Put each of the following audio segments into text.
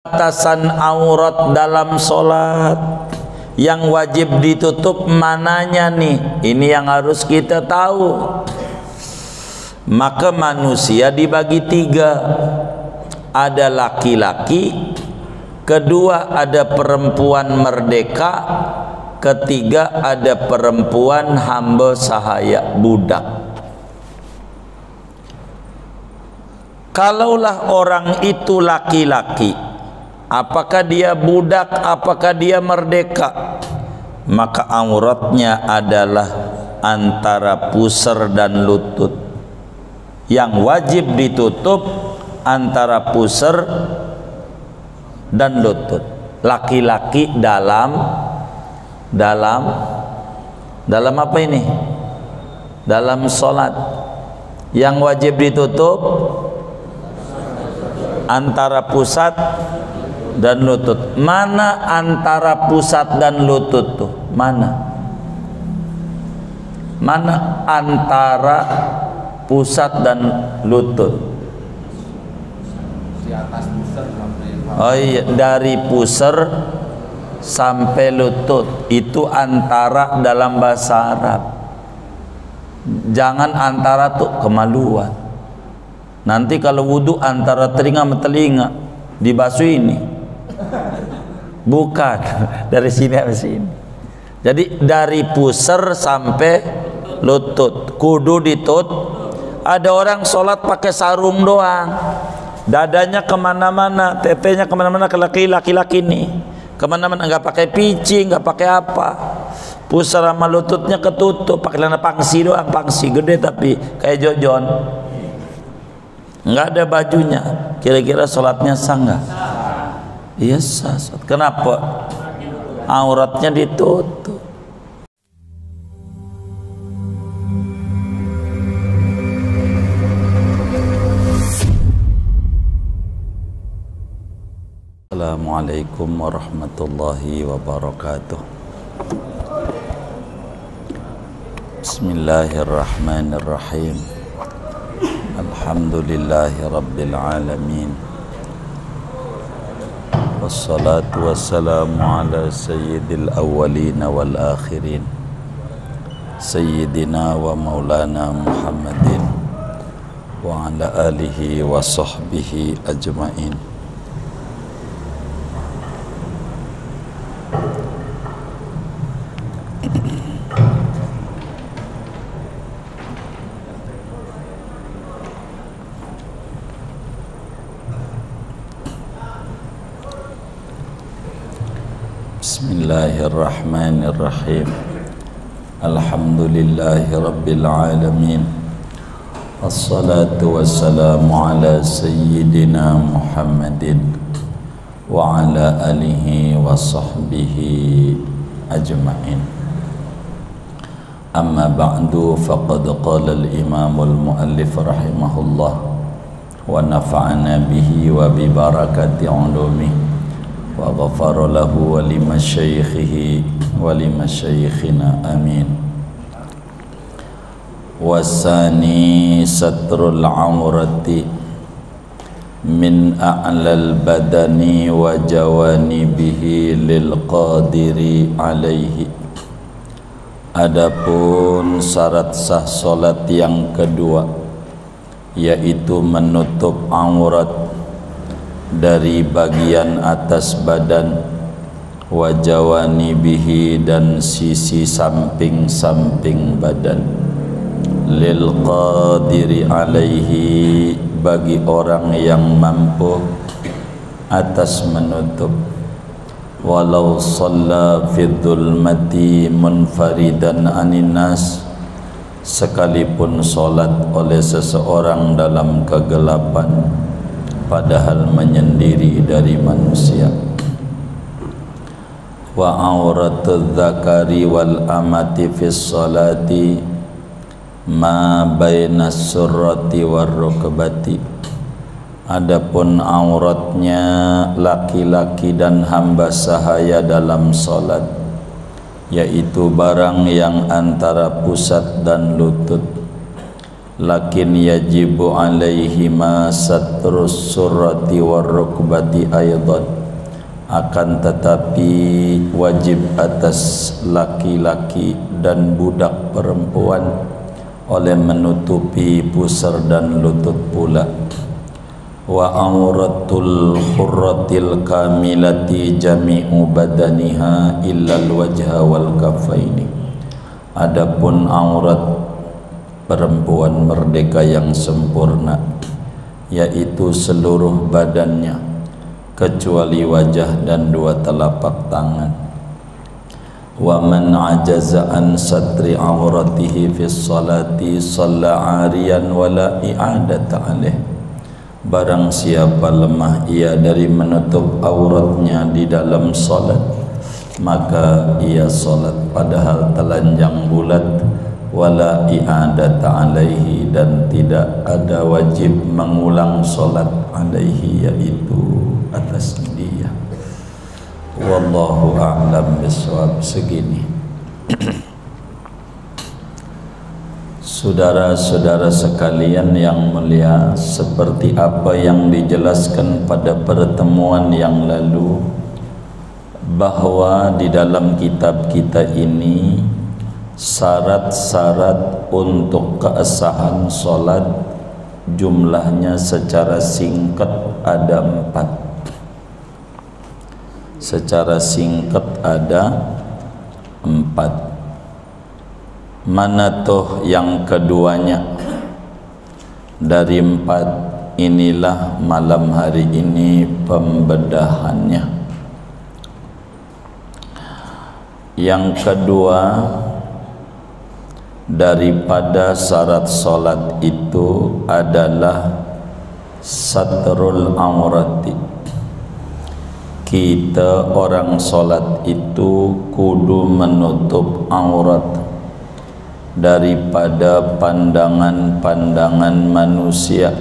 batasan aurat dalam solat yang wajib ditutup mananya nih? Ini yang harus kita tahu. Maka manusia dibagi tiga, ada laki-laki, kedua ada perempuan merdeka, ketiga ada perempuan hamba sahaya, budak. Kalaulah orang itu laki-laki, apakah dia budak, apakah dia merdeka, maka auratnya adalah antara pusar dan lutut. Yang wajib ditutup antara pusar dan lutut. Laki-laki dalam apa ini? Dalam solat. Yang wajib ditutup antara pusat dan lutut. Mana antara pusat dan lutut tuh? Mana antara pusat dan lutut? Di atas pusar sampai. Oh iya, dari pusar sampai lutut itu antara dalam bahasa Arab. Jangan antara tuh, kemaluan. Nanti kalau wudu antara telinga sama telinga dibasuh ini. Bukan dari sini sampai sini. Jadi dari pusar sampai lutut kudu ditutup. Ada orang sholat pakai sarung doang, dadanya kemana-mana, tetenya kemana-mana, ke laki-laki nih kemana-mana, nggak pakai pici, nggak pakai apa, pusar sama lututnya ketutup, pakai celana pangsi doang, pangsi gede tapi kayak jojon, nggak ada bajunya. Kira-kira sholatnya sah nggak? Iya sah. Kenapa? Auratnya ditutup. Assalamualaikum warahmatullahi wabarakatuh. Bismillahirrahmanirrahim. Alhamdulillahi rabbil alamin. Wassalatu wassalamu ala sayyidil awwalin wal akhirin, sayyidina wa maulana Muhammadin wa ala alihi wa sahbihi ajmain. Bismillahirrahmanirrahim. Alhamdulillahi rabbil alamin. Assalatu wassalamu ala sayyidina Muhammadin wa ala alihi wa sahbihi ajma'in. Amma ba'du, faqad qala al-imamul muallif rahimahullah wa nafa'ana bihi wa bi barakati ulumihi wa ghafara lahu wa limasyaikhihi wa limasyaikhina amin. Wasani satrul aurati min a'lal badani wa jawanibihi lil qadiri alaihi. Adapun syarat sah salat yang kedua, yaitu menutup aurat dari bagian atas badan, wajawanibihi dan sisi samping-samping badan, lil qadiri alaihi bagi orang yang mampu atas menutup, walau shalla fi dhulmati munfaridan anin nas, sekalipun salat oleh seseorang dalam kegelapan padahal menyendiri dari manusia. Wa auratul dzakari wal amati fis salati ma bainas surrati war rukbati. Adapun auratnya laki-laki dan hamba sahaya dalam salat, yaitu barang yang antara pusat dan lutut. Lakin yajibu alaihi ma satrus surrati war rukbati aydan. akan tetapi wajib atas laki-laki dan budak perempuan oleh menutupi pusar dan lutut pula. Wa auratul hurratil kamilati jami'u badaniha illal wajha wal kafaini. Adapun aurat perempuan merdeka yang sempurna, yaitu seluruh badannya kecuali wajah dan dua telapak tangan. Wa man ajaza an satri auratihi fi sholati shalla 'ariyan wa la i'adata 'alaih. Barang siapa lemah ia dari menutup auratnya di dalam salat, maka ia salat padahal telanjang bulat, wala i'adata 'alaihi, dan tidak ada wajib mengulang salat alaihi, yaitu atas dia. Wallahu a'lam bishawab. Segini saudara-saudara sekalian yang mulia, seperti apa yang dijelaskan pada pertemuan yang lalu, bahwa di dalam kitab kita ini syarat-syarat untuk keabsahan solat jumlahnya secara singkat ada 4. Secara singkat ada 4. Mana tuh yang keduanya dari 4? Inilah malam hari ini pembedahannya. Yang kedua daripada syarat solat itu adalah satrul aurati. Kita orang solat itu kudu menutup aurat daripada pandangan-pandangan manusia,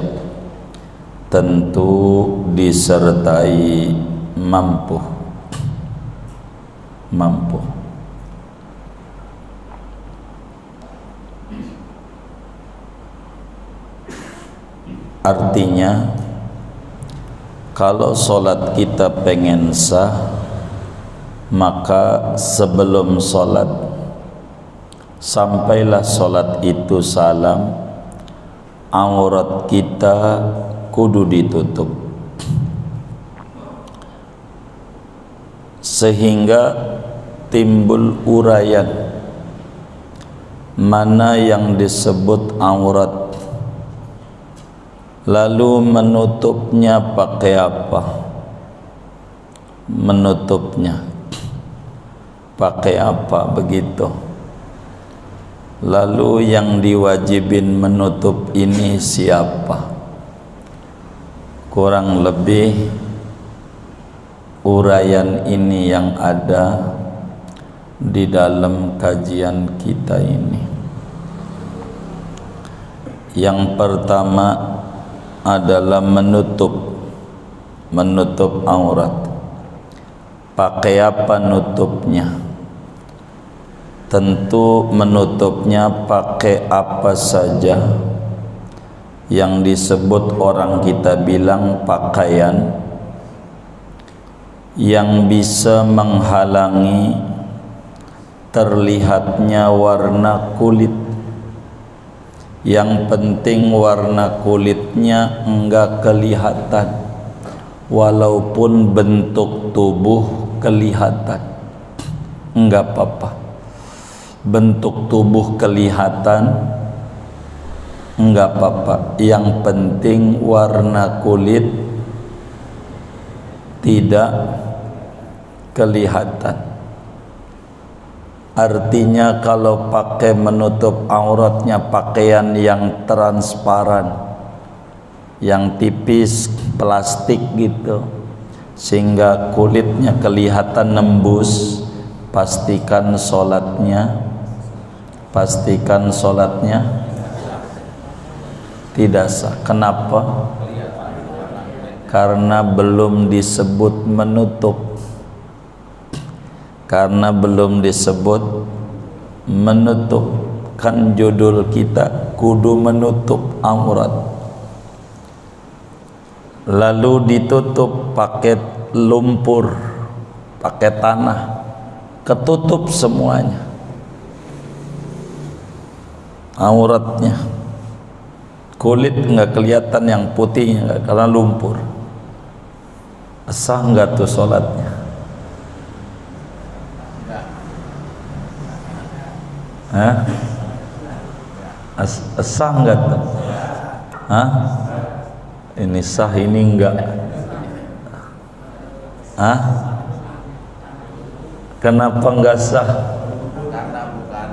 tentu disertai mampu. Artinya kalau solat kita pengen sah, maka sebelum solat, sampailah solat itu salam, aurat kita kudu ditutup, sehingga timbul uraian mana yang disebut aurat, lalu menutupnya pakai apa, menutupnya pakai apa, begitu. Lalu yang diwajibin menutup ini siapa? Kurang lebih uraian ini yang ada di dalam kajian kita ini. Yang pertama adalah menutup aurat. Pakai apa nutupnya? Tentu menutupnya pakai apa saja yang disebut orang kita bilang pakaian yang bisa menghalangi terlihatnya warna kulit. Yang penting warna kulitnya enggak kelihatan, walaupun bentuk tubuh kelihatan, enggak apa-apa. Bentuk tubuh kelihatan enggak apa-apa, yang penting warna kulit tidak kelihatan. Artinya kalau pakai menutup auratnya pakaian yang transparan, yang tipis, plastik gitu, sehingga kulitnya kelihatan nembus, pastikan solatnya tidak sah. Kenapa? Karena belum disebut menutup. Karena belum disebut menutup. Kan judul kita kudu menutup aurat. Lalu ditutup pakai lumpur. pakai tanah, ketutup semuanya auratnya, kulit nggak kelihatan yang putihnya nggak, karena lumpur. Sah nggak tuh sholatnya? Hah? Sah nggak tuh? Hah? Ini sah, ini enggak. Hah? Kenapa enggak sah? Karena bukan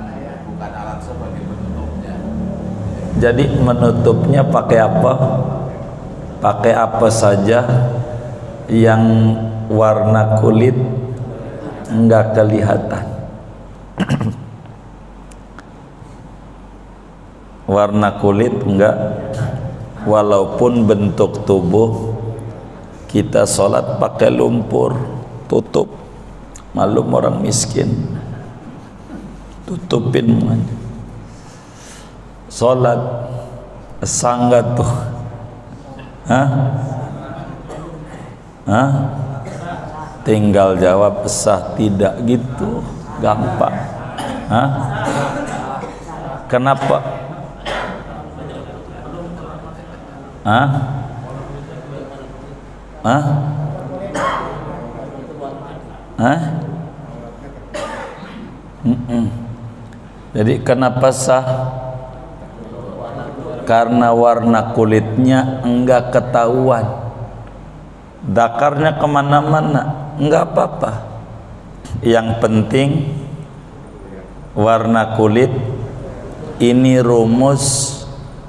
alat sebagai penutupnya. Jadi menutupnya pakai apa? Pakai apa saja yang warna kulit enggak kelihatan. Warna kulit enggak, walaupun bentuk tubuh kita sholat pakai lumpur, tutup. Malum orang miskin, tutupin semuanya. Sholat sangga tuh. Hah? Hah? Tinggal jawab sah tidak, gitu gampang. Hah? Kenapa? Hah? Hah? Hah? Jadi kenapa sah? Karena warna kulitnya enggak ketahuan, dakarnya kemana-mana, enggak apa-apa. Yang penting warna kulit ini rumus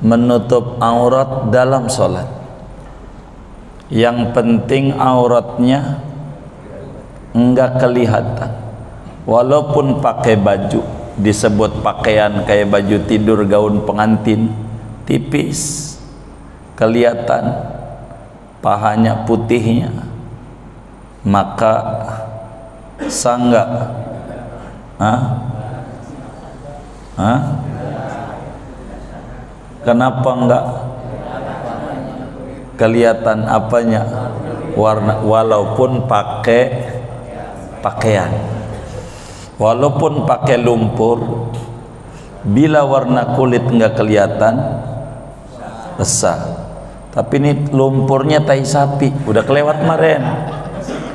menutup aurat dalam sholat. Yang penting auratnya enggak kelihatan, walaupun pakai baju, disebut pakaian kayak baju tidur, gaun pengantin, tipis kelihatan pahanya putihnya, maka sah enggak? Hah? Hah? Kenapa enggak kelihatan apanya? Warna, walaupun pakai pakaian, walaupun pakai lumpur, bila warna kulit enggak kelihatan sah. Tapi ini lumpurnya tai sapi, udah kelewat kemarin.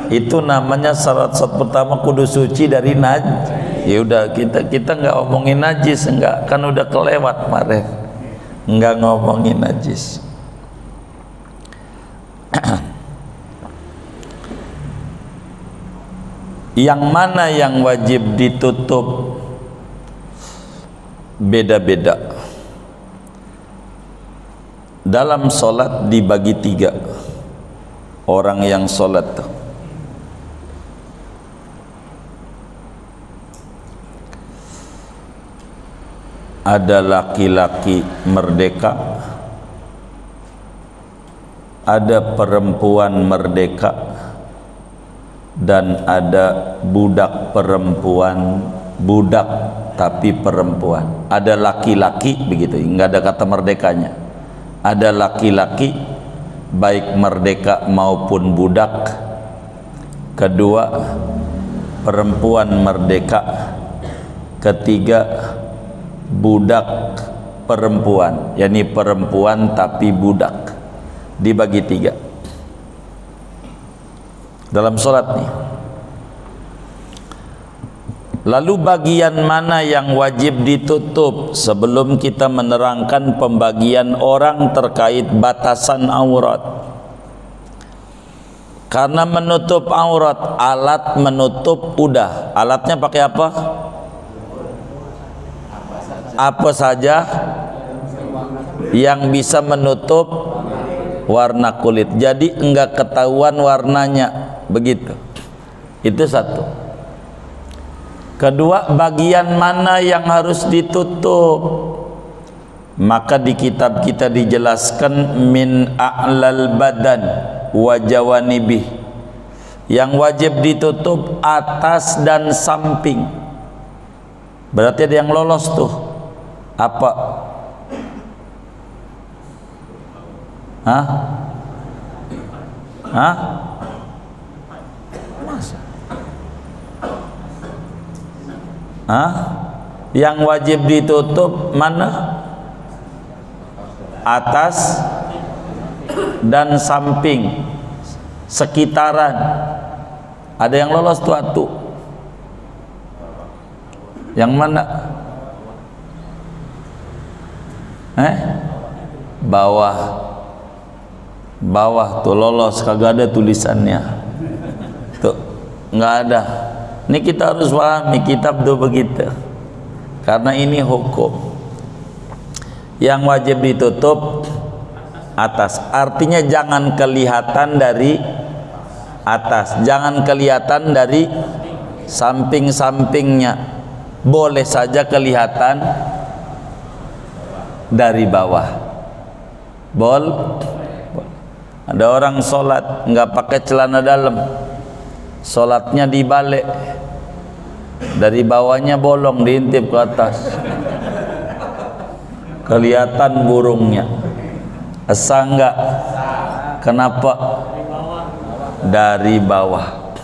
Itu namanya syarat pertama kudu suci dari najis. Ya udah, kita nggak ngomongin najis, enggak, kan udah kelewat kemarin. Nggak ngomongin najis. Yang mana yang wajib ditutup beda-beda. Dalam sholat dibagi 3 orang yang sholat tuh. Ada laki-laki merdeka, ada perempuan merdeka, dan ada budak perempuan, budak tapi perempuan. Ada laki-laki begitu, nggak ada kata merdekanya. Ada laki-laki baik merdeka maupun budak. Kedua, perempuan merdeka. Ketiga, budak perempuan, yakni perempuan tapi budak. Dibagi 3 dalam sholat nih. Lalu bagian mana yang wajib ditutup? Sebelum kita menerangkan pembagian orang terkait batasan aurat, karena menutup aurat, alat menutup udah. Alatnya pakai apa? Apa saja yang bisa menutup warna kulit, jadi enggak ketahuan warnanya, begitu. Itu satu. Kedua, bagian mana yang harus ditutup? Maka di kitab kita dijelaskan min a'lal badan wa jawanibih. Yang wajib ditutup atas dan samping. Berarti ada yang lolos tuh. Apa? Hah? Hah? Masa? Hah? Yang wajib ditutup mana? Atas dan samping, sekitaran. Ada yang lolos tuh. Yang mana? Bawah. Bawah tuh lolos, kagak ada tulisannya. Tuh, nggak ada. Ini kita harus pahami, kitab tuh begitu. Karena ini hukum. Yang wajib ditutup atas, artinya jangan kelihatan dari atas, jangan kelihatan dari samping-sampingnya, boleh saja kelihatan dari bawah. Ada orang sholat nggak pakai celana dalam, sholatnya dibalik, dari bawahnya bolong diintip ke atas, kelihatan burungnya. Asa enggak? Kenapa? Dari bawah.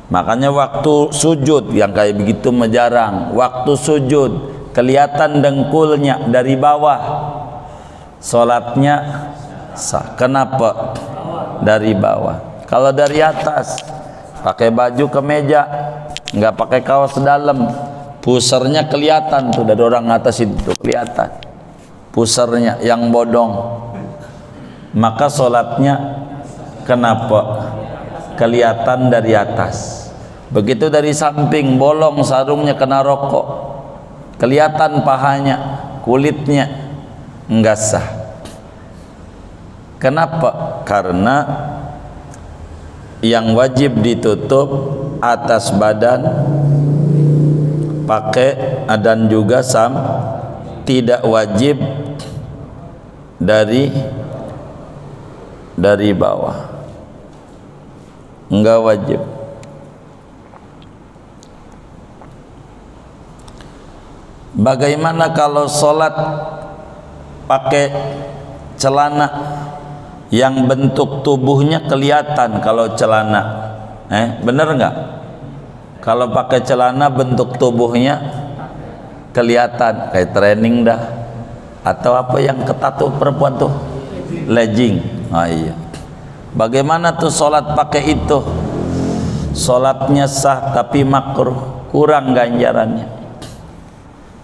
Makanya waktu sujud yang kayak begitu jarang. Waktu sujud kelihatan dengkulnya dari bawah, sholatnya sah. Kenapa? Dari bawah. Kalau dari atas, pakai baju kemeja, nggak pakai kaos dalam, pusernya kelihatan tuh, dari orang atas itu kelihatan pusernya yang bodong, maka sholatnya kenapa? Kelihatan dari atas. Begitu dari samping, bolong sarungnya kena rokok, kelihatan pahanya, kulitnya, enggak sah. Kenapa? Karena yang wajib ditutup atas badan, pakai dan juga tidak wajib dari bawah, enggak wajib. Bagaimana kalau sholat pakai celana yang bentuk tubuhnya kelihatan? Kalau celana, bener nggak? Kalau pakai celana bentuk tubuhnya kelihatan, kayak training dah, atau apa yang ketat tuh perempuan tuh, legging. Iya. Bagaimana tuh sholat pakai itu? Sholatnya sah tapi makruh, kurang ganjarannya.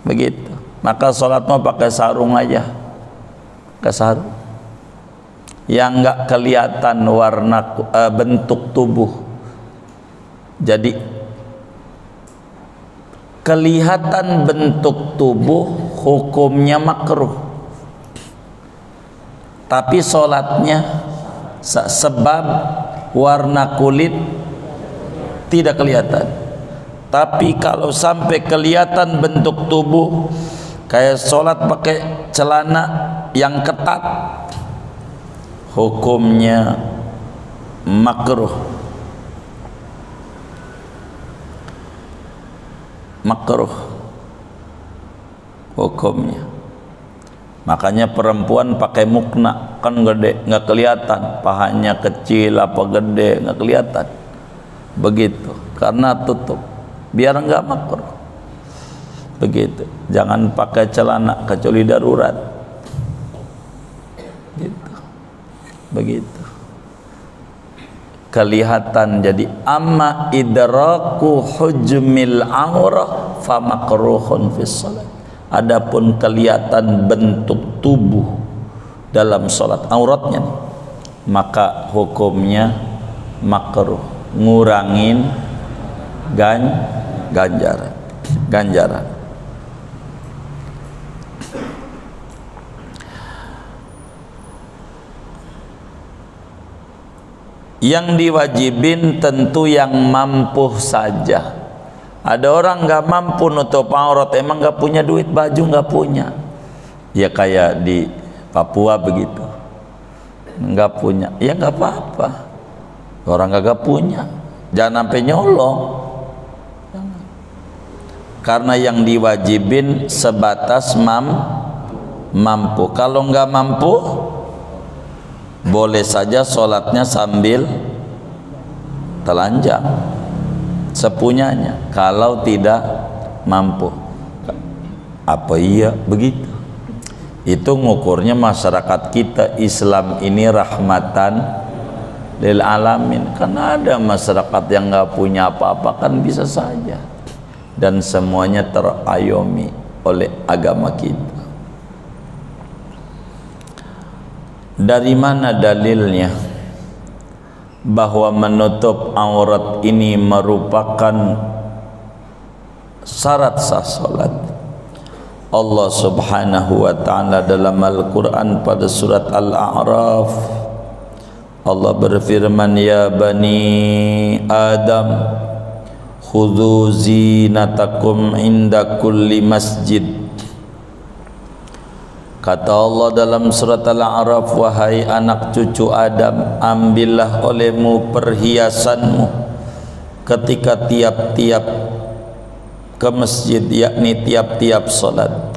Begitu. Maka sholat mau pakai sarung aja, ke sarung yang nggak kelihatan warna bentuk tubuh. Jadi kelihatan bentuk tubuh hukumnya makruh, tapi sholatnya sebab warna kulit tidak kelihatan. Tapi kalau sampai kelihatan bentuk tubuh, kayak sholat pakai celana yang ketat, hukumnya makruh. Makruh hukumnya. Makanya perempuan pakai mukna, kan gede, nggak kelihatan, pahanya kecil apa gede, nggak kelihatan. Begitu, karena tutup, biar nggak makruh. Begitu. Jangan pakai celana kecuali darurat. Gitu. Begitu. Kelihatan. Jadi amma idraku hujmil aurah fa makruhun fis salat. Adapun kelihatan bentuk tubuh dalam salat, auratnya nih, maka hukumnya makruh, ngurangin ganjaran. Yang diwajibin tentu yang mampu saja. Ada orang nggak mampu nutup aurat, emang nggak punya duit, baju nggak punya, ya kayak di Papua begitu, nggak punya, ya nggak apa-apa. Orang kagak punya, jangan sampai nyolong. Karena yang diwajibin sebatas mampu. Kalau nggak mampu, boleh saja sholatnya sambil telanjang sepunyanya, kalau tidak mampu. Apa iya begitu? Itu ngukurnya masyarakat kita. Islam ini rahmatan lil alamin. Karena ada masyarakat yang nggak punya apa-apa kan bisa saja, dan semuanya terayomi oleh agama kita. Dari mana dalilnya bahwa menutup aurat ini merupakan syarat sah salat? Allah Subhanahu wa ta'ala dalam Al-Quran pada surat Al-A'raf, Allah berfirman, ya bani Adam khudhu zinatakum inda kulli masjid. Kata Allah dalam surat Al-A'raf, wahai anak cucu Adam, ambillah olehmu perhiasanmu ketika tiap-tiap ke masjid, yakni tiap-tiap salat.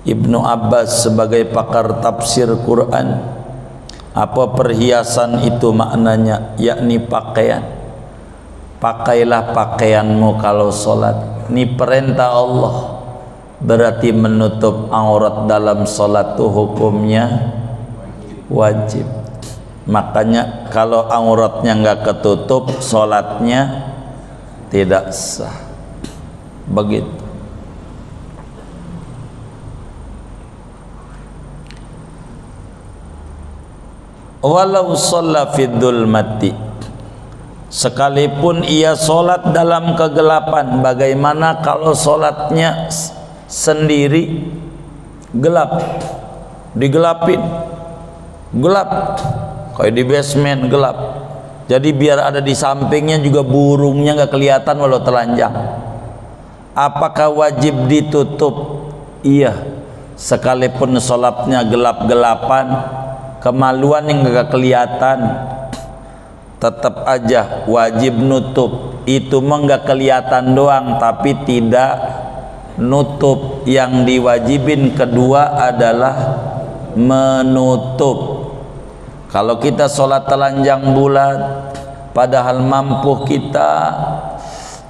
Ibnu Abbas sebagai pakar tafsir Quran, apa perhiasan itu maknanya? Yakni pakaian. Pakailah pakaianmu kalau salat. Ini perintah Allah, berarti menutup aurat dalam salat itu hukumnya wajib. Makanya kalau auratnya nggak ketutup, salatnya tidak sah. Begitu. Walau shalla fi dzulmati, sekalipun ia solat dalam kegelapan. Bagaimana kalau solatnya sendiri gelap, digelapin, gelap kayak di basement gelap, jadi biar ada di sampingnya juga burungnya nggak kelihatan walau telanjang. Apakah wajib ditutup? Iya, sekalipun sholatnya gelap-gelapan, kemaluan yang gak kelihatan, tetap aja wajib nutup. Itu mah gak kelihatan doang, tapi tidak nutup. Yang diwajibin kedua adalah menutup. Kalau kita sholat telanjang bulat, padahal mampu kita,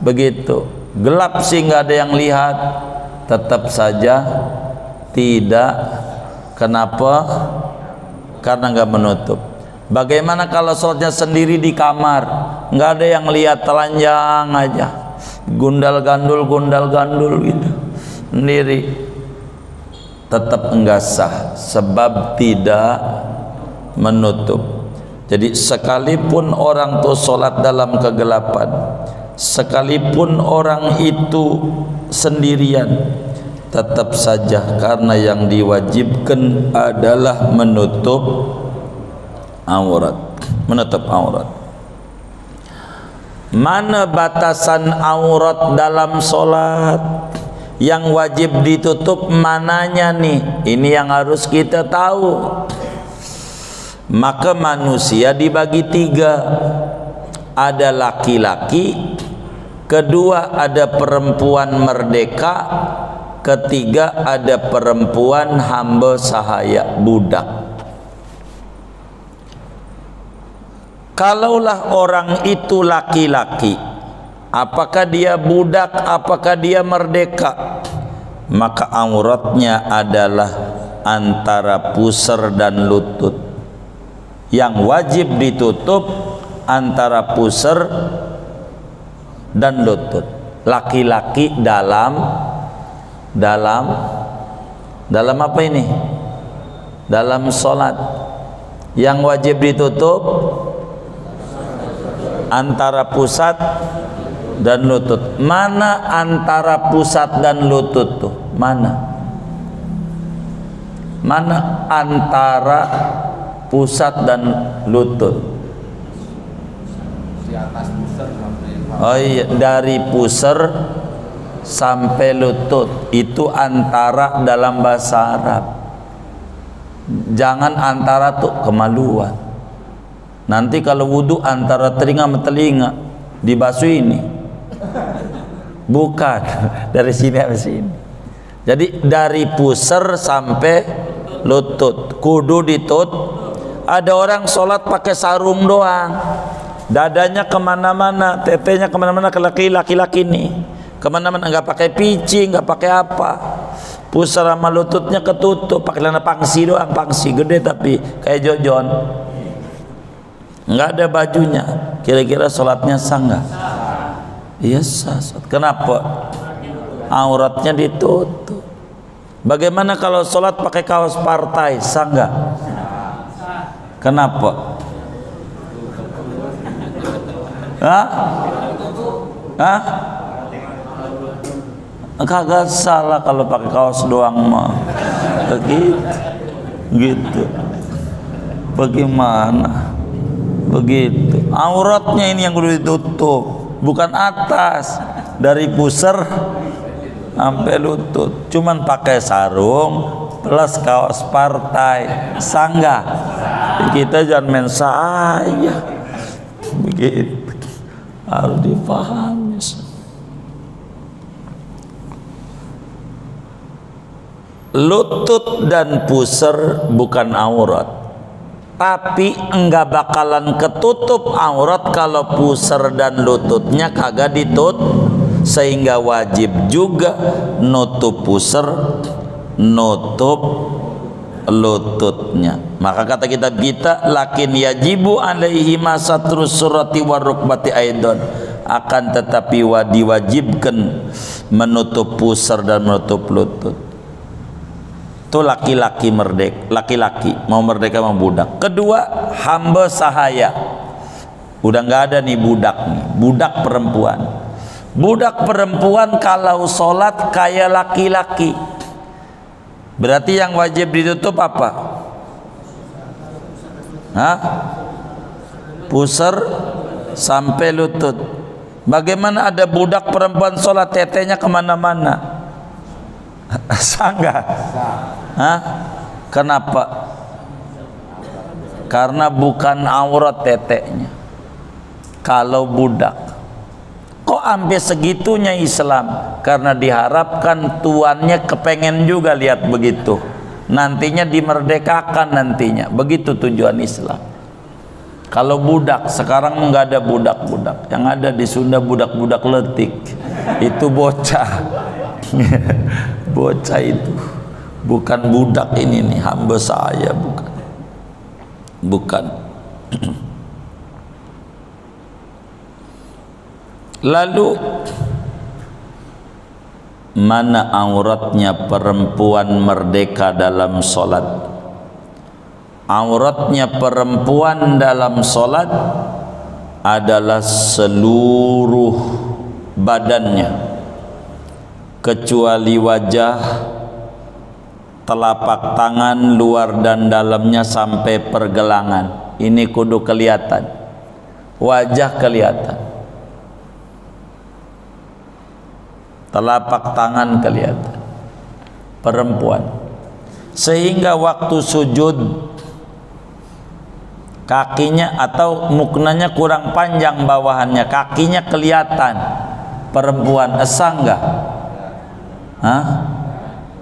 begitu gelap sih nggak ada yang lihat, tetap saja tidak. Kenapa? Karena nggak menutup. Bagaimana kalau sholatnya sendiri di kamar, nggak ada yang lihat, telanjang aja, gundal gandul gitu sendiri, tetap enggak sah sebab tidak menutup. Jadi sekalipun orang tuh sholat dalam kegelapan, sekalipun orang itu sendirian, tetap saja karena yang diwajibkan adalah menutup aurat. Menutup aurat. Mana batasan aurat dalam sholat yang wajib ditutup, mananya nih? Ini yang harus kita tahu. Maka manusia dibagi tiga. Ada laki-laki, kedua ada perempuan merdeka, ketiga ada perempuan hamba sahaya, budak. Kalaulah orang itu laki-laki, apakah dia budak, apakah dia merdeka, maka auratnya adalah antara pusar dan lutut. Yang wajib ditutup antara pusar dan lutut. Laki-laki dalam apa ini? Dalam sholat. Yang wajib ditutup antara pusat dan lutut. Mana antara pusat dan lutut tuh? Mana? Mana antara pusat dan lutut? Di atas pusar sampai. Oh iya, dari pusar sampai lutut itu antara dalam bahasa Arab. Jangan antara tuh, kemaluan. Nanti kalau wudhu antara telinga sama telinga dibasuh ini. Bukan dari sini sampai sini. Jadi dari pusar sampai lutut kudu ditutup. Ada orang sholat pakai sarung doang, dadanya kemana-mana, tetenya kemana-mana, ke laki-laki nih, kemana-mana, nggak pakai pici, nggak pakai apa, pusar sama lututnya ketutup, pakai celana pangsi doang, pangsi gede tapi kayak jojon, nggak ada bajunya. Kira-kira sholatnya sah nggak? Iya sah. Kenapa? Auratnya ditutup. Bagaimana kalau sholat pakai kaos partai, sah nggak? Kenapa? Hah? Hah? Kagak salah kalau pakai kaos doang mah. Begitu. Bagaimana? Begitu. Auratnya ini yang kudu ditutup, bukan atas, dari pusar sampai lutut. Cuman pakai sarung plus kaos partai, sangga. Kita jangan main saya. Begitu. Harus dipahami. Lutut dan pusar bukan aurat, tapi enggak bakalan ketutup aurat kalau pusar dan lututnya kagak ditutup, sehingga wajib juga nutup pusar, nutup lututnya. Maka kata kitab kita, lakin yajibu alaihi masatrus surati warukbati aidon, akan tetapi diwajibkan menutup pusar dan menutup lutut. Itu laki-laki merdeka, laki-laki mau merdeka mau budak. Kedua, hamba sahaya. Udah nggak ada nih budak nih, budak perempuan. Budak perempuan kalau sholat kayak laki-laki, berarti yang wajib ditutup apa? Hah? Pusar sampai lutut. Bagaimana ada budak perempuan sholat tetenya kemana-mana? Sangga? Hah? Kenapa? Karena bukan aurat teteknya. Kalau budak, kok sampai segitunya Islam? Karena diharapkan tuannya kepengen juga lihat begitu, nantinya dimerdekakan nantinya. Begitu tujuan Islam. Kalau budak, sekarang nggak ada budak-budak, yang ada di Sunda budak-budak letik. Itu bocah. Bocah itu bukan budak. Ini nih hamba saya, bukan. Lalu mana auratnya perempuan merdeka dalam sholat? Auratnya perempuan dalam sholat adalah seluruh badannya, kecuali wajah, telapak tangan, luar dan dalamnya sampai pergelangan. Ini kudu kelihatan, wajah kelihatan, telapak tangan kelihatan, perempuan. Sehingga waktu sujud kakinya atau muknanya kurang panjang bawahannya, kakinya kelihatan, perempuan. Esa enggak? Hah?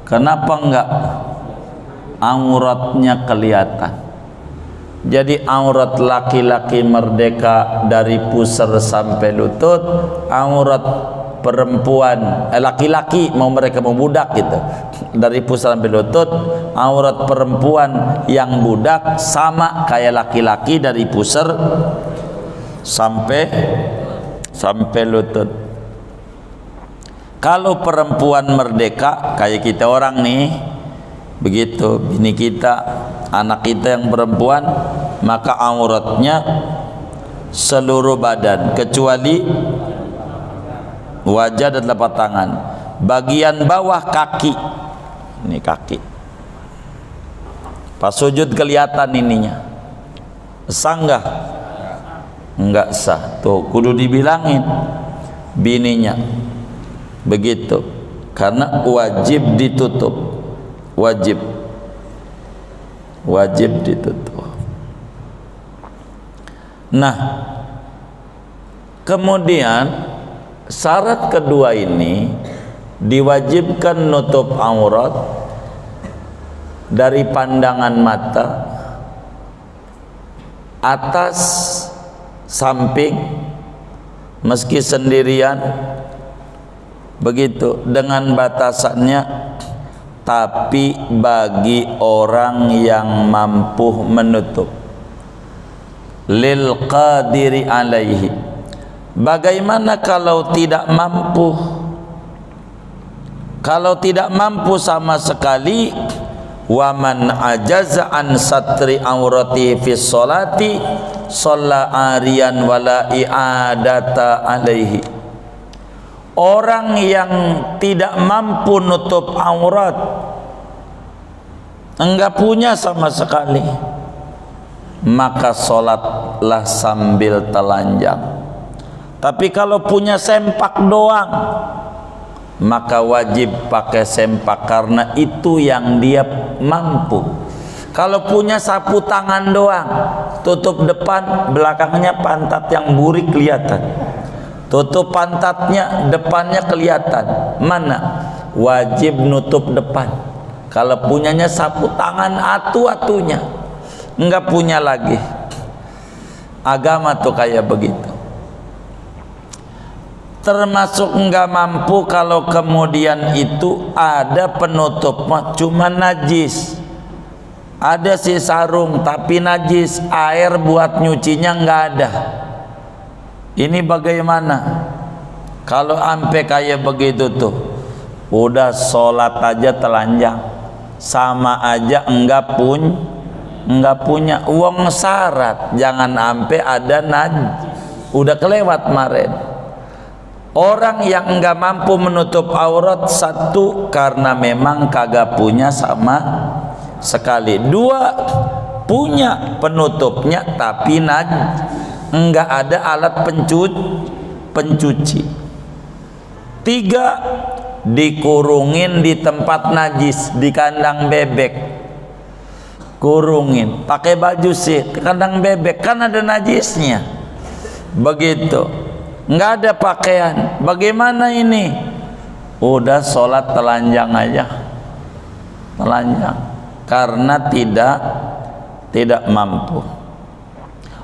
Kenapa enggak? Auratnya kelihatan. Jadi aurat laki-laki merdeka dari pusar sampai lutut, aurat perempuan laki-laki mau mereka mau budak gitu, dari pusar sampai lutut. Aurat perempuan yang budak sama kayak laki-laki dari pusar sampai lutut. Kalau perempuan merdeka kayak kita orang nih, begitu bini kita, anak kita yang perempuan, maka auratnya seluruh badan kecuali wajah dan telapak tangan. Bagian bawah kaki, ini kaki, pas sujud kelihatan ininya. Sah enggak? Enggak sah. Tuh kudu dibilangin bininya begitu, karena wajib ditutup, wajib ditutup. Nah, kemudian syarat kedua ini diwajibkan nutup aurat dari pandangan mata, atas, samping, meski sendirian, begitu, dengan batasannya, tapi bagi orang yang mampu menutup. Lil qadiri alaihi, bagaimana kalau tidak mampu? Kalau tidak mampu sama sekali, waman ajaza an satri aurati fi sholati shalla ariyan wala i'adata alaihi. Orang yang tidak mampu nutup aurat, enggak punya sama sekali, maka sholatlah sambil telanjang. Tapi kalau punya sempak doang, maka wajib pakai sempak karena itu yang dia mampu. Kalau punya sapu tangan doang, tutup depan, belakangnya pantat yang burik kelihatan. Tutup pantatnya, depannya kelihatan. Mana? Wajib nutup depan. Kalau punyanya sapu tangan atu-atunya, enggak punya lagi. Agama tuh kayak begitu. Termasuk enggak mampu kalau kemudian itu ada penutup cuma najis. Ada si sarung tapi najis, air buat nyucinya enggak ada. Ini bagaimana? Kalau ampe kayak begitu tuh, udah sholat aja telanjang, sama aja enggak punya uang syarat. Jangan ampe ada udah kelewat kemarin. Orang yang enggak mampu menutup aurat, satu karena memang kagak punya sama sekali. Dua, punya penutupnya tapi enggak ada alat pencuci. Tiga, dikurungin di tempat najis, di kandang bebek. Kurungin, pakai baju sih, kandang bebek kan ada najisnya. Begitu. Enggak ada pakaian. Bagaimana ini? Udah sholat telanjang aja. Telanjang. Karena tidak mampu.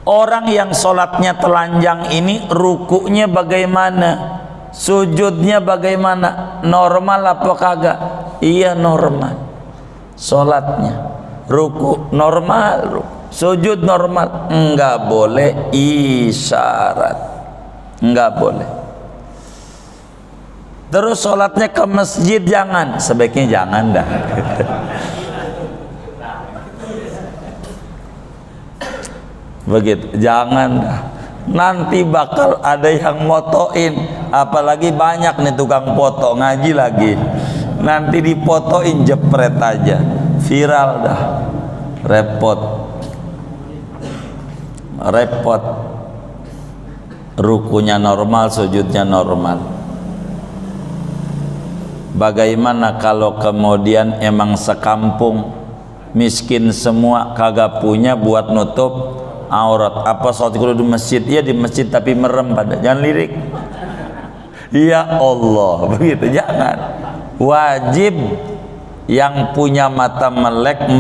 Orang yang sholatnya telanjang ini rukuknya bagaimana? Sujudnya bagaimana? Normal apa kagak? Iya normal. Sholatnya ruku normal, sujud normal. Enggak boleh isyarat, enggak boleh. Terus sholatnya ke masjid jangan, sebaiknya jangan dah. Begitu, jangan dah. Nanti bakal ada yang motoin, apalagi banyak nih tukang foto ngaji lagi. Nanti dipotoin jepret aja, viral dah. Repot. Rukunya normal, sujudnya normal. Bagaimana kalau kemudian emang sekampung miskin semua, kagak punya buat nutup aurat? Apa sholat kudu di masjid? Iya di masjid tapi merem pada, jangan lirik. Ya Allah, begitu jangan. Wajib yang punya mata melek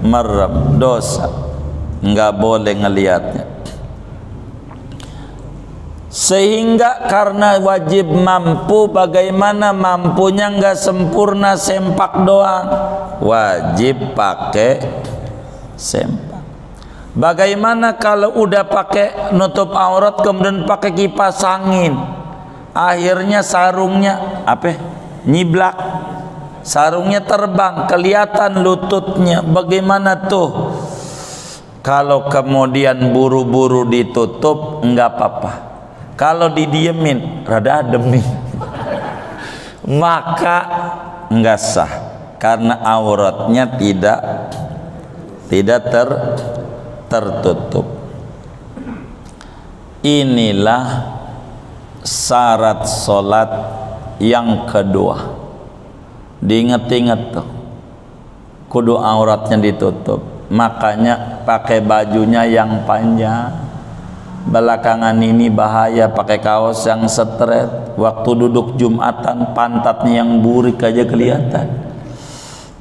merem, dosa, nggak boleh ngelihatnya. Sehingga karena wajib mampu, bagaimana mampunya nggak sempurna sempak doang, wajib pakai sempak. Bagaimana kalau udah pakai nutup aurat kemudian pakai kipas angin, akhirnya sarungnya nyiblak, sarungnya terbang, kelihatan lututnya, bagaimana tuh? Kalau kemudian buru-buru ditutup enggak apa-apa, kalau didiemin rada adem nih maka enggak sah karena auratnya tidak tertutup. Inilah syarat sholat yang kedua. Diinget-inget tuh, kudu auratnya ditutup. Makanya pakai bajunya yang panjang. Belakangan ini bahaya pakai kaos yang straight. Waktu duduk Jumatan pantatnya yang burik aja kelihatan.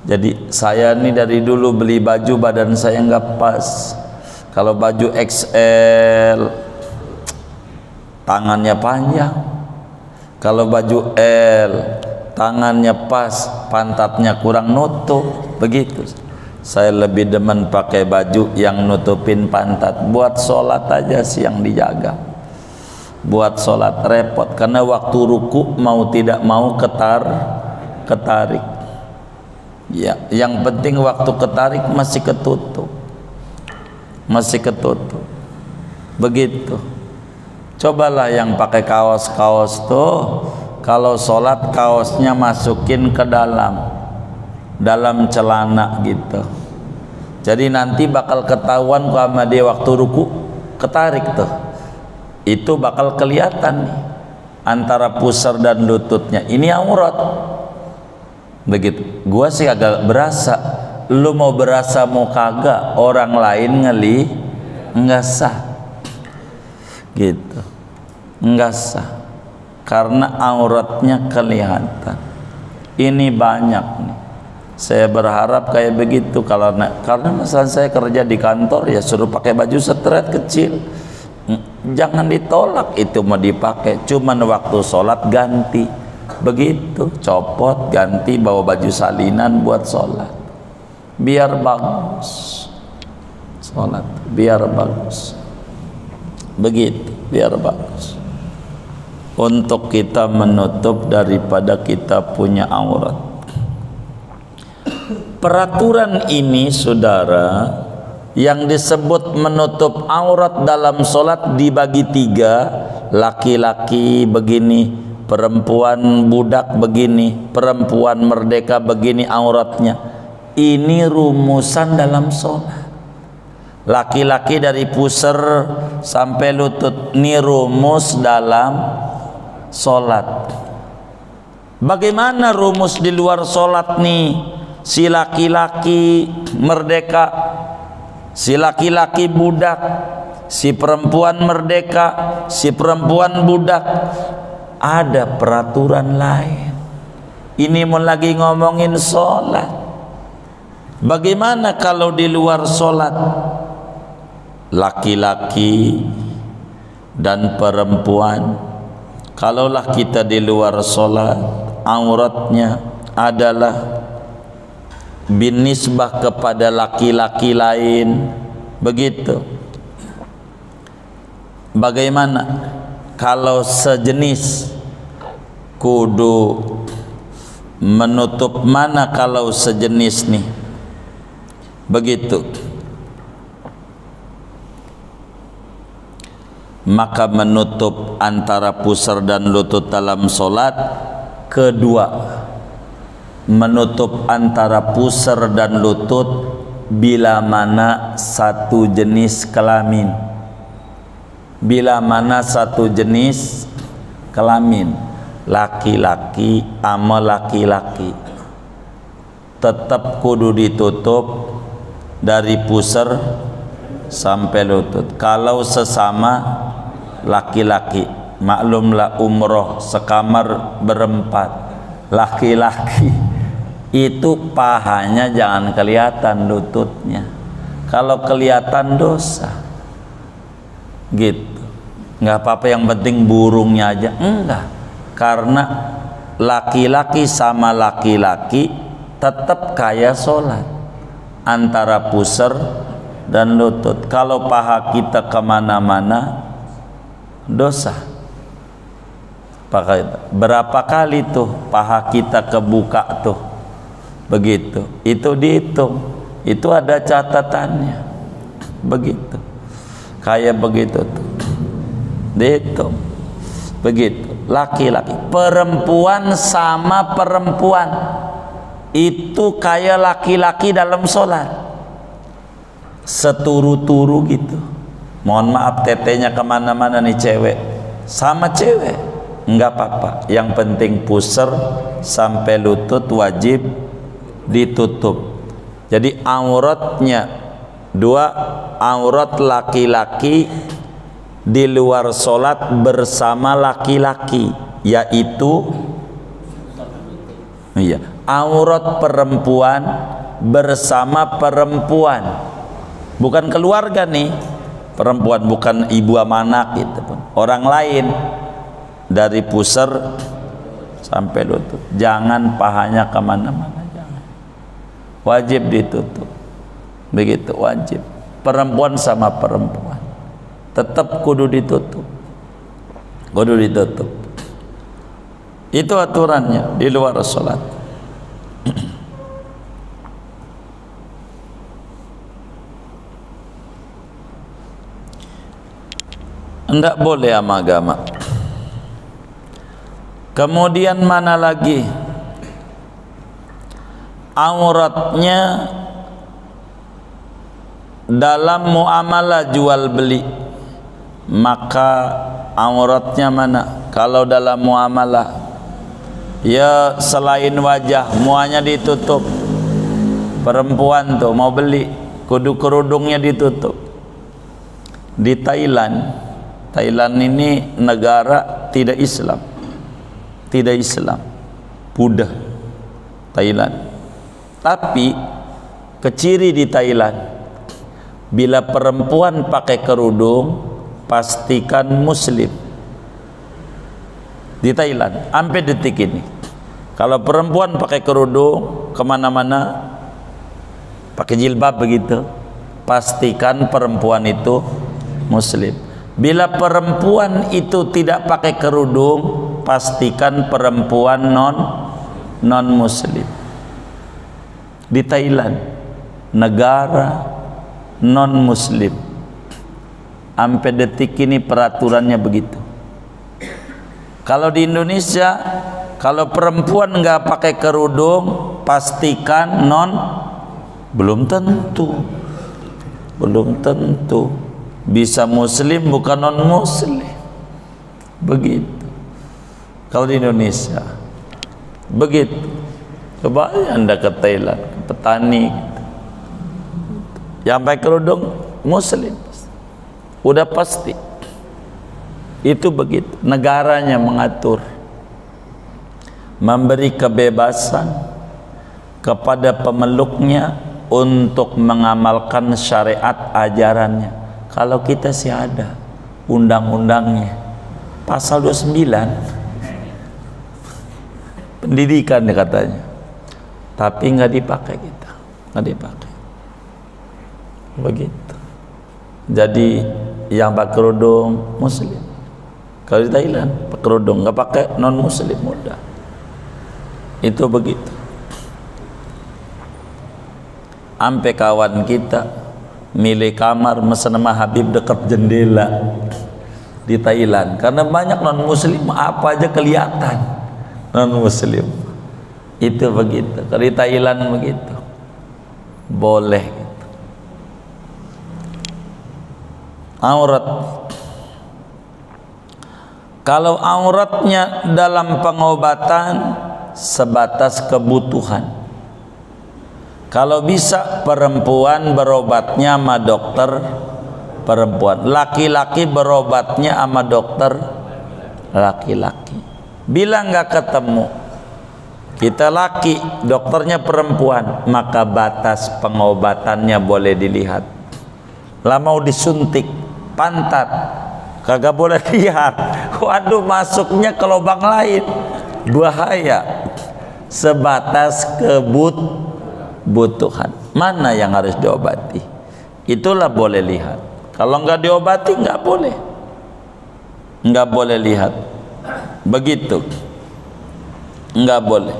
Jadi saya ini dari dulu beli baju badan saya nggak pas. Kalau baju XL tangannya panjang, Kalau baju L, tangannya pas, pantatnya kurang nutup, begitu. Saya lebih demen pakai baju yang nutupin pantat. Buat sholat aja sih yang dijaga. Buat sholat repot, karena waktu ruku mau tidak mau ketarik. Ya, yang penting waktu ketarik masih ketutup. Begitu. Cobalah yang pakai kaos-kaos tuh, kalau sholat kaosnya masukin ke dalam celana gitu. Jadi nanti bakal ketahuan sama dia waktu ruku ketarik tuh. Itu bakal kelihatan nih antara pusar dan lututnya. Ini aurat. Begitu. Gua sih agak berasa. Lu mau berasa mau kagak, orang lain enggak sah. Gitu, enggak sah, karena auratnya kelihatan. Ini banyak nih. Saya berharap kayak begitu. Karena masalah saya kerja di kantor, ya suruh pakai baju straight kecil, jangan ditolak, itu mau dipakai. Cuman waktu sholat ganti, begitu, copot, ganti, bawa baju salinan buat sholat, biar bagus. Sholat biar bagus. Begitu, biar bagus. Untuk kita menutup daripada kita punya aurat. Peraturan ini, saudara, yang disebut menutup aurat dalam sholat dibagi 3. Laki-laki begini, perempuan budak begini, perempuan merdeka begini auratnya. Ini rumusan dalam sholat. Laki-laki dari pusar sampai lutut, ini rumus dalam sholat. Bagaimana rumus di luar sholat nih? Si laki-laki merdeka, si laki-laki budak, si perempuan merdeka, si perempuan budak. Ada peraturan lain. Ini mau lagi ngomongin sholat. Bagaimana kalau di luar sholat? Laki-laki dan perempuan, kalaulah kita di luar sholat, auratnya adalah binisbah kepada laki-laki lain, begitu. Bagaimana kalau sejenis? Kudu menutup mana kalau sejenis nih? Begitu. Maka menutup antara pusar dan lutut dalam sholat. Kedua, menutup antara pusar dan lutut bila mana satu jenis kelamin. Bila mana satu jenis kelamin, laki-laki sama laki-laki, tetap kudu ditutup dari pusar sampai lutut. Kalau sesama laki-laki, maklumlah umroh sekamar berempat, laki-laki itu pahanya jangan kelihatan lututnya. Kalau kelihatan dosa, gitu. Nggak apa-apa, yang penting burungnya aja. Enggak, karena laki-laki sama laki-laki tetap kaya sholat antara pusar dan lutut. Kalau paha kita kemana-mana, dosa. Berapa kali tuh paha kita kebuka tuh, begitu, itu dihitung, itu ada catatannya, begitu, kayak begitu tuh, dihitung, begitu. Laki-laki, perempuan sama perempuan, itu kayak laki-laki dalam sholat, seturu-turu gitu. Mohon maaf, tetenya kemana-mana nih cewek, sama cewek, enggak apa-apa. Yang penting pusar sampai lutut wajib ditutup. Jadi auratnya dua, aurat laki-laki di luar sholat bersama laki-laki, yaitu aurat perempuan bersama perempuan, bukan keluarga nih. Perempuan bukan ibu sama anak, gitu pun orang lain. dari pusar sampai lutut. Jangan pahanya kemana-mana, jangan. Wajib ditutup. Begitu, wajib. Perempuan sama perempuan tetap kudu ditutup. Kudu ditutup. Itu aturannya di luar sholat. Tidak boleh agama. Kemudian mana lagi? Auratnya dalam muamalah jual beli. Maka auratnya mana? Kalau dalam muamalah, ya selain wajah muanya ditutup. Perempuan tuh mau beli, kudu kerudungnya ditutup. Di Thailand ini negara tidak Islam, Buddha Thailand. Tapi keciri di Thailand, bila perempuan pakai kerudung pastikan muslim. Di Thailand sampai detik ini, kalau perempuan pakai kerudung kemana-mana pakai jilbab begitu, pastikan perempuan itu muslim. Bila perempuan itu tidak pakai kerudung, pastikan perempuan non muslim. Di Thailand, negara non muslim, sampai detik ini peraturannya begitu. Kalau di Indonesia, kalau perempuan nggak pakai kerudung, pastikan belum tentu. Bisa muslim bukan non muslim. Begitu. Kalau di Indonesia begitu. Coba Anda ke Thailand, ke petani gitu. Yang pakai kerudung muslim. Udah pasti. Itu begitu. Negaranya mengatur, memberi kebebasan kepada pemeluknya untuk mengamalkan syariat ajarannya. Kalau kita sih ada undang-undangnya, pasal 29 pendidikan katanya, tapi nggak dipakai kita, nggak dipakai. Begitu. Jadi yang pakai kerudung muslim. Kalau di Thailand pakai kerudung, nggak pakai non muslim mudah. Itu begitu. Ampe kawan kita milih kamar mesen sama Habib dekat jendela di Thailand, karena banyak non muslim, apa aja kelihatan non muslim. Itu begitu. Kalau di Thailand begitu, boleh gitu. Aurat, kalau auratnya dalam pengobatan sebatas kebutuhan. Kalau bisa perempuan berobatnya sama dokter perempuan, laki-laki berobatnya sama dokter laki-laki. Bila nggak ketemu, kita laki, dokternya perempuan, maka batas pengobatannya boleh dilihat. Lah mau disuntik pantat, kagak boleh lihat. Waduh, masuknya ke lubang lain, bahaya. Sebatas kebutuhan, mana yang harus diobati, itulah boleh lihat. Kalau nggak diobati nggak boleh lihat. Begitu, nggak boleh.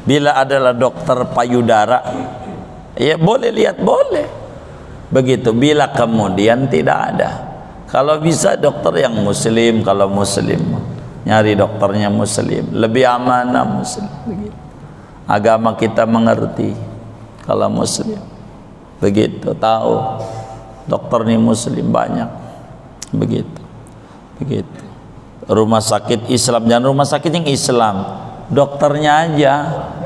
Bila adalah dokter payudara, ya boleh lihat, boleh. Begitu. Bila kemudian tidak ada, kalau bisa dokter yang muslim, kalau muslim nyari dokternya muslim, lebih amanah muslim. Begitu. Agama kita mengerti. Kalau muslim begitu, tahu dokter nih muslim banyak. Begitu. Rumah sakit Islam, jangan rumah sakit yang Islam, dokternya aja.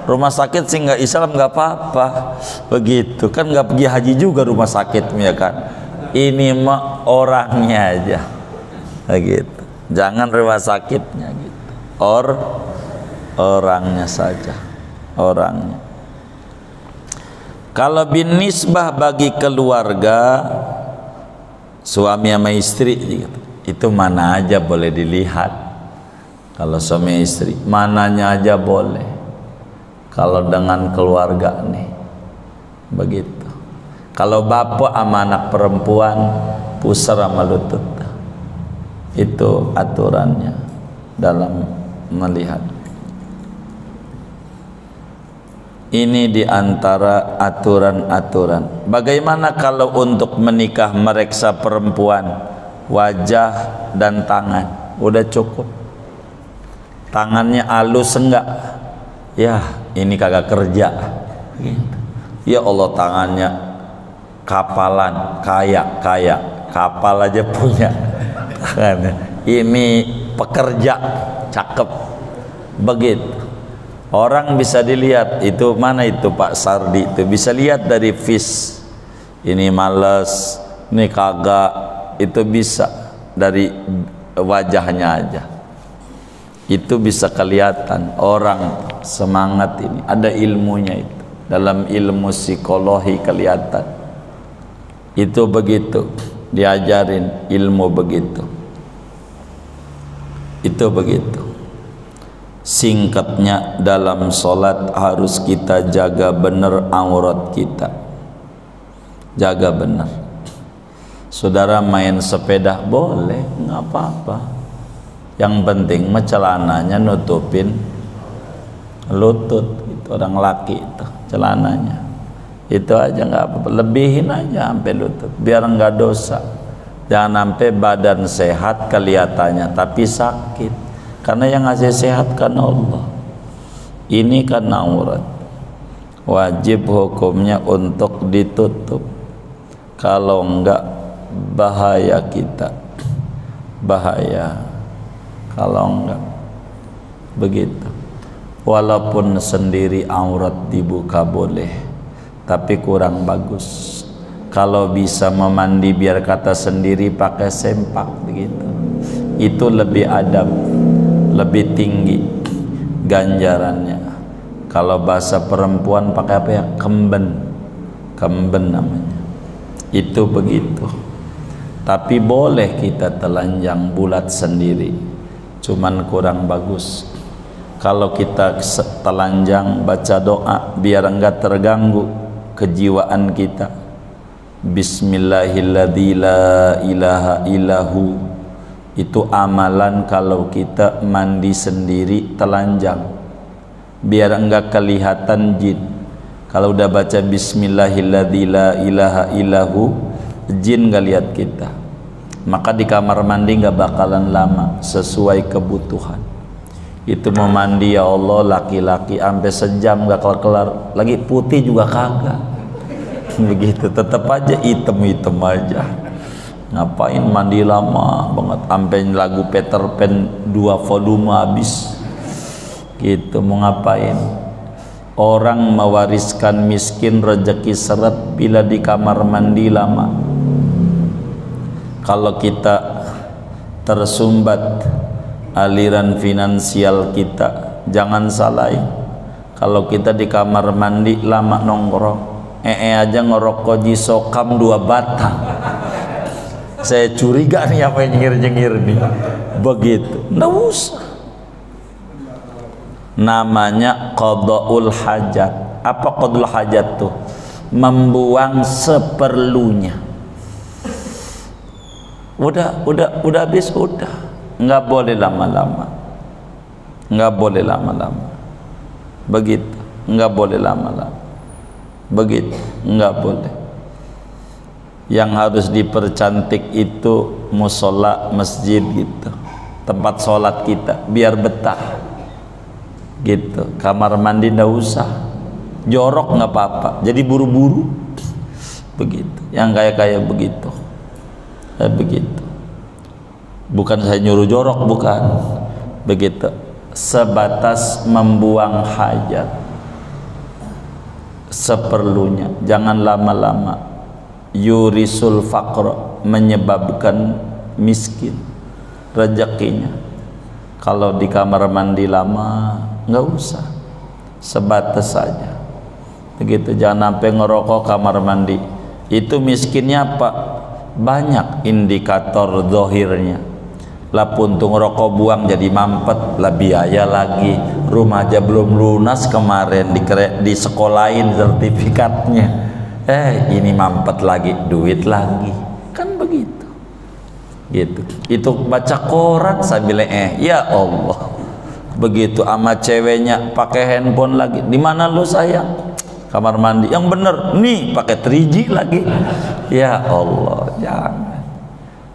Rumah sakit sih nggak Islam nggak apa-apa. Begitu kan, nggak pergi haji juga rumah sakit, ya kan. Ini mah orangnya aja. Begitu. Jangan rumah sakitnya gitu. Orangnya saja. Orangnya. Kalau binisbah bagi keluarga, suami sama istri, itu mana aja boleh dilihat. Kalau suami istri mananya aja boleh, kalau dengan keluarga nih begitu. Kalau bapak sama anak perempuan pusar sama lutut, itu aturannya dalam melihat. Ini diantara aturan-aturan. Bagaimana kalau untuk menikah mereksa perempuan wajah dan tangan? Udah cukup. Tangannya halus enggak? Ya ini kagak kerja. Ya Allah, tangannya kapalan, kaya kapal aja punya. Ini pekerja, cakep. Begitu. Orang bisa dilihat, itu mana itu Pak Sardi, itu bisa lihat dari vis. Ini males, ini kagak, itu bisa dari wajahnya aja. Itu bisa kelihatan orang semangat ini, ada ilmunya itu. Dalam ilmu psikologi kelihatan. Itu begitu, diajarin ilmu begitu. Itu begitu. Singkatnya, dalam sholat harus kita jaga benar aurat kita, jaga benar. Saudara main sepeda boleh, nggak apa-apa. Yang penting celananya nutupin lutut. Itu orang laki itu celananya, itu aja nggak apa-apa. Lebihin aja sampai lutut biar nggak dosa. Jangan sampai badan sehat kelihatannya tapi sakit. Karena yang ngasih sehat kan Allah. Ini kan aurat, wajib hukumnya untuk ditutup. Kalau enggak bahaya kita, bahaya. Kalau enggak begitu. Walaupun sendiri aurat dibuka boleh, tapi kurang bagus. Kalau bisa memandi biar kata sendiri pakai sempak begitu, itu lebih adab, lebih tinggi ganjarannya. Kalau bahasa perempuan pakai apa ya? Kemben namanya. Itu begitu. Tapi boleh kita telanjang bulat sendiri, cuman kurang bagus. Kalau kita telanjang baca doa biar enggak terganggu kejiwaan kita. Bismillahilladzi la ilaha illahu. Itu amalan kalau kita mandi sendiri telanjang biar enggak kelihatan jin. Kalau udah baca bismillahilladzi la ilaha illahu, jin enggak lihat kita. Maka di kamar mandi enggak bakalan lama, sesuai kebutuhan. Itu mau mandi ya Allah laki-laki sampai sejam enggak kelar-kelar, lagi putih juga kagak. Begitu, tetap aja hitam-hitam aja. Ngapain mandi lama banget sampai lagu Peter Pan 2 volume habis gitu. Mau ngapain? Orang mewariskan miskin rezeki seret bila di kamar mandi lama. Kalau kita tersumbat aliran finansial kita, jangan salahin. Kalau kita di kamar mandi lama nongkrong, aja ngerokok jisokam 2 batang. Saya curiga nih apa yang nyengir-nyengir nih. Begitu. Nggak usah. Namanya qada'ul hajat. Apa qada'ul hajat tuh? Membuang seperlunya. Udah habis, udah. Nggak boleh lama-lama. Nggak boleh lama-lama. Begitu. Nggak boleh lama-lama. Begitu. Nggak boleh. Yang harus dipercantik itu musola, masjid gitu, tempat sholat kita biar betah gitu. Kamar mandi ndak usah, jorok nggak apa-apa, jadi buru-buru begitu. Yang kayak begitu, begitu. Bukan saya nyuruh jorok, bukan begitu. Sebatas membuang hajat seperlunya, jangan lama-lama. Yurisul faqr, menyebabkan miskin rezekinya. Kalau di kamar mandi lama nggak usah, sebatas saja begitu. Jangan sampai ngerokok kamar mandi. Itu miskinnya apa? Banyak indikator zahirnya. lah puntung rokok buang jadi mampet, lah biaya lagi, rumah aja belum lunas kemarin, di sekolahin sertifikatnya, ini mampet lagi, duit lagi, kan begitu gitu. Itu baca koran sambil ya Allah, begitu ama ceweknya pakai handphone lagi, di mana lu sayang? Kamar mandi, yang bener nih pakai 3G lagi, ya Allah, jangan,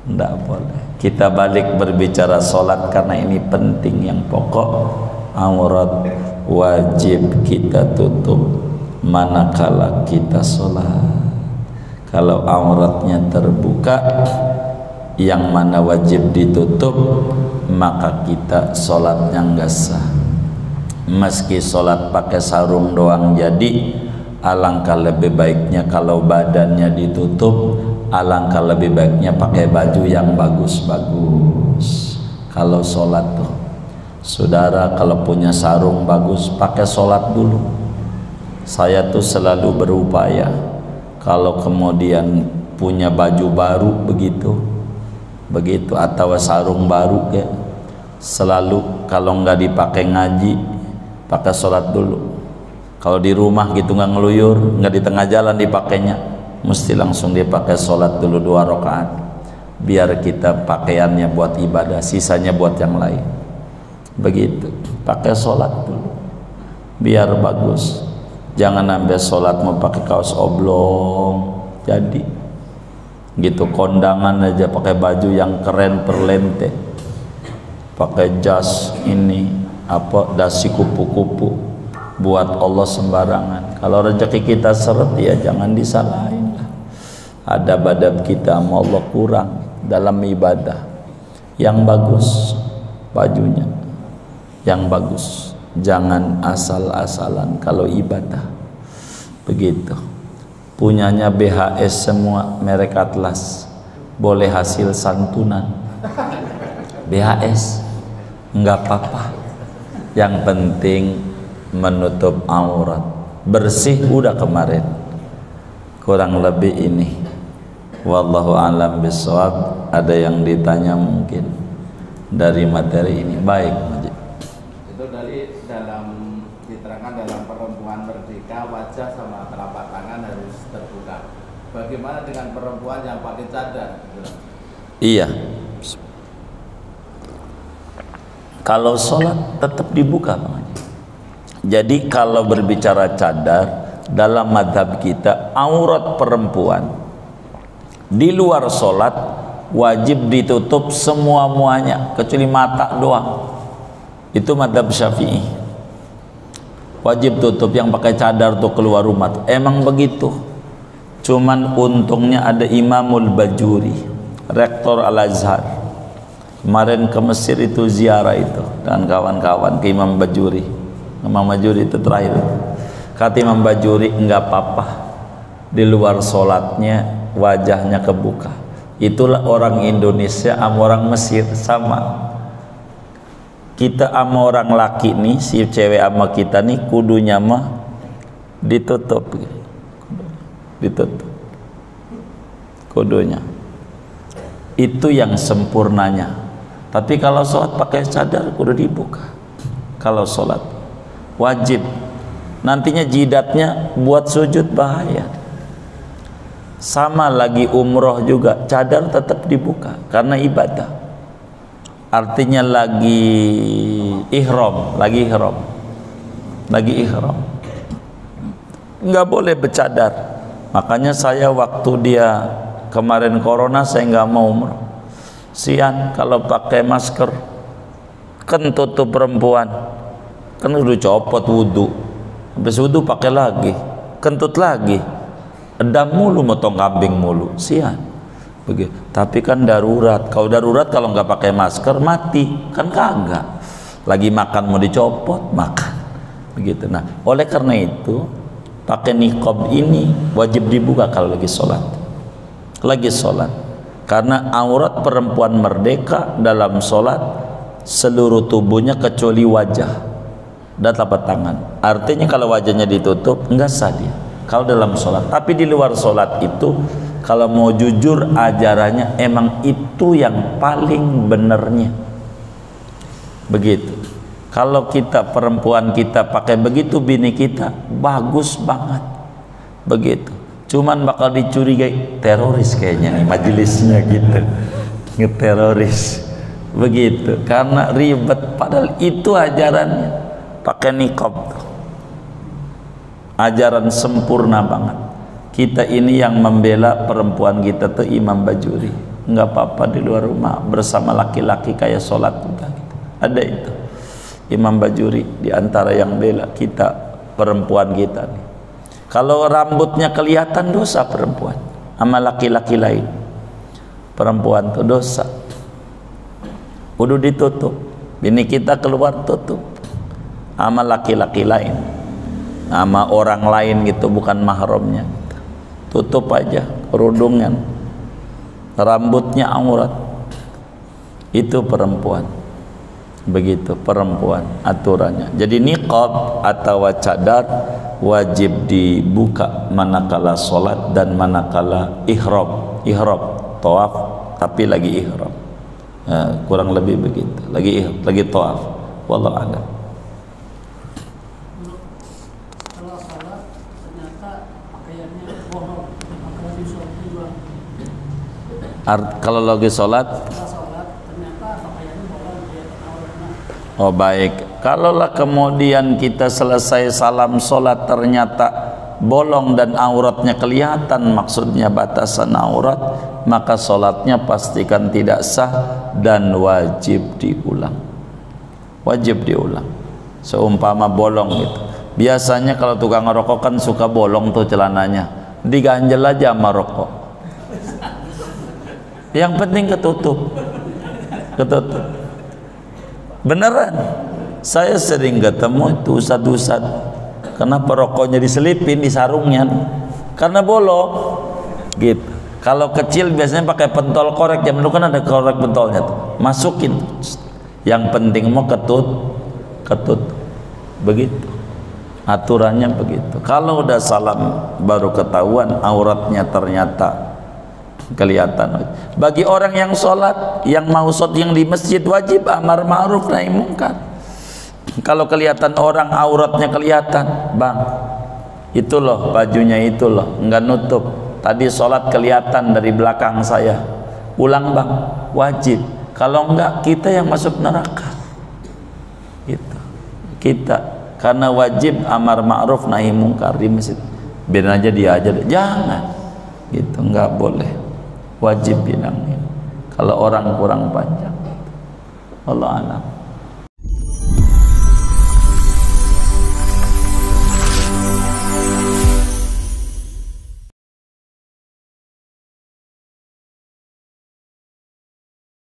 enggak boleh. Kita balik berbicara sholat karena ini penting, yang pokok aurat wajib kita tutup manakala kita sholat. Kalau auratnya terbuka, yang mana wajib ditutup, maka kita sholatnya nggak sah. Meski sholat pakai sarung doang jadi, alangkah lebih baiknya kalau badannya ditutup, alangkah lebih baiknya pakai baju yang bagus-bagus. Kalau sholat tuh, saudara kalau punya sarung bagus, pakai sholat dulu. Saya tuh selalu berupaya, kalau kemudian punya baju baru begitu atau sarung baru ya, selalu kalau nggak dipakai ngaji, pakai sholat dulu. Kalau di rumah gitu nggak ngeluyur, nggak di tengah jalan dipakainya, mesti langsung dipakai sholat dulu 2 rakaat, biar kita pakaiannya buat ibadah, sisanya buat yang lain. Begitu, pakai sholat dulu biar bagus. Jangan sampai sholat mau pakai kaos oblong jadi gitu, kondangan aja pakai baju yang keren perlente, pakai jas ini apa, dasi kupu-kupu, buat Allah sembarangan. Kalau rezeki kita seret ya jangan disalahin lah. Adab-adab kita sama Allah kurang dalam ibadah. Yang bagus bajunya, yang bagus, jangan asal-asalan kalau ibadah. Begitu. Punyanya BHS semua, merek Atlas, boleh hasil santunan. BHS enggak apa-apa, yang penting menutup aurat, bersih udah kemarin. Kurang lebih ini, wallahu alam bisawab. Ada yang ditanya mungkin dari materi ini. Baik, Majid. Itu dari diterangkan dalam perempuan merdeka, wajah sama telapak tangan harus terbuka. Bagaimana dengan perempuan yang pakai cadar? Iya, kalau sholat tetap dibuka, Bang. Jadi kalau berbicara cadar, dalam madhab kita aurat perempuan di luar sholat wajib ditutup semua-muanya kecuali mata doang. Itu madhab Syafi'i, wajib tutup. Yang pakai cadar tuh keluar rumah tuh. Emang begitu, cuman untungnya ada Imamul Bajuri, rektor Al-Azhar, kemarin ke Mesir itu ziarah itu dengan kawan-kawan ke Imam Bajuri. Imam Bajuri itu terakhir, kata Imam Bajuri enggak apa-apa di luar sholatnya wajahnya kebuka. Itulah orang Indonesia sama orang Mesir sama. Kita sama orang laki nih, si cewek sama kita nih kudunya mah ditutup, ditutup kudunya. Itu yang sempurnanya. Tapi kalau sholat pakai cadar kudu dibuka. Kalau sholat wajib, nantinya jidatnya buat sujud bahaya. Sama lagi umroh juga, cadar tetap dibuka karena ibadah. Artinya lagi ihram, lagi ihram, nggak boleh bercadar. Makanya saya waktu dia kemarin corona, saya nggak mau umroh. Sian kalau pakai masker, kentut tuh perempuan, kan udah copot wudhu, habis wudhu pakai lagi, kentut lagi, edam mulu, motong kambing mulu, sian. Begitu. Tapi kan darurat. Kalau darurat, kalau nggak pakai masker mati, kan kagak. Lagi makan mau dicopot, makan. Begitu. Nah, oleh karena itu pakai niqab ini wajib dibuka kalau lagi sholat. Lagi sholat. Karena aurat perempuan merdeka dalam sholat seluruh tubuhnya kecuali wajah dan telapak tangan. Artinya kalau wajahnya ditutup nggak sah dia kalau dalam sholat. Tapi di luar sholat itu kalau mau jujur ajarannya emang itu yang paling benernya. Begitu. Kalau kita perempuan kita pakai begitu, bini kita bagus banget. Begitu. Cuman bakal dicurigai teroris kayaknya nih majelisnya gitu. Ngeteroris. Begitu. Karena ribet, padahal itu ajarannya. Pakai niqab tuh. Ajaran sempurna banget. Kita ini yang membela perempuan kita tuh Imam Bajuri. Enggak apa-apa di luar rumah bersama laki-laki kayak sholat juga gitu. Ada itu Imam Bajuri di antara yang bela kita perempuan kita nih. Kalau rambutnya kelihatan dosa perempuan sama laki-laki lain. Perempuan tuh dosa. Kudu ditutup. Bini kita keluar tutup. Sama laki-laki lain. Sama orang lain gitu bukan mahramnya. Tutup aja kerudungan, rambutnya aurat. Itu perempuan. Begitu perempuan aturannya. Jadi niqab atau cadar wajib dibuka manakala sholat dan manakala ihram. Tawaf tapi lagi ihram. Kurang lebih begitu. Lagi tawaf. Wallahu a'lam. Kalau lagi sholat, oh baik. Kalaulah kemudian kita selesai salam sholat ternyata bolong dan auratnya kelihatan, maksudnya batasan aurat, maka sholatnya pastikan tidak sah dan wajib diulang. Wajib diulang. Seumpama bolong gitu. Biasanya kalau tukang rokok kan suka bolong tuh celananya, diganjel aja sama rokok. Yang penting ketutup. Beneran. Saya sering ketemu itu ustad-ustad. Kenapa rokoknya diselipin di sarungnya? Karena bolong. Gitu. Kalau kecil biasanya pakai pentol korek. Zaman dulu kan ada korek pentolnya tuh. Masukin. Yang penting mau ketut. Begitu. Aturannya begitu. Kalau udah salam baru ketahuan auratnya ternyata kelihatan. Bagi orang yang sholat, yang mau sholat yang di masjid, wajib amar ma'ruf nahi munkar. Kalau kelihatan orang auratnya kelihatan, bang, itu loh bajunya itu loh, enggak nutup. Tadi sholat kelihatan dari belakang saya, ulang bang, wajib. Kalau enggak kita yang masuk neraka. Gitu. Kita, karena wajib amar ma'ruf nahi munkar di masjid. Biar aja dia aja, jangan. Gitu, enggak boleh. Wajib bilangin kalau orang kurang panjang. Allah alam.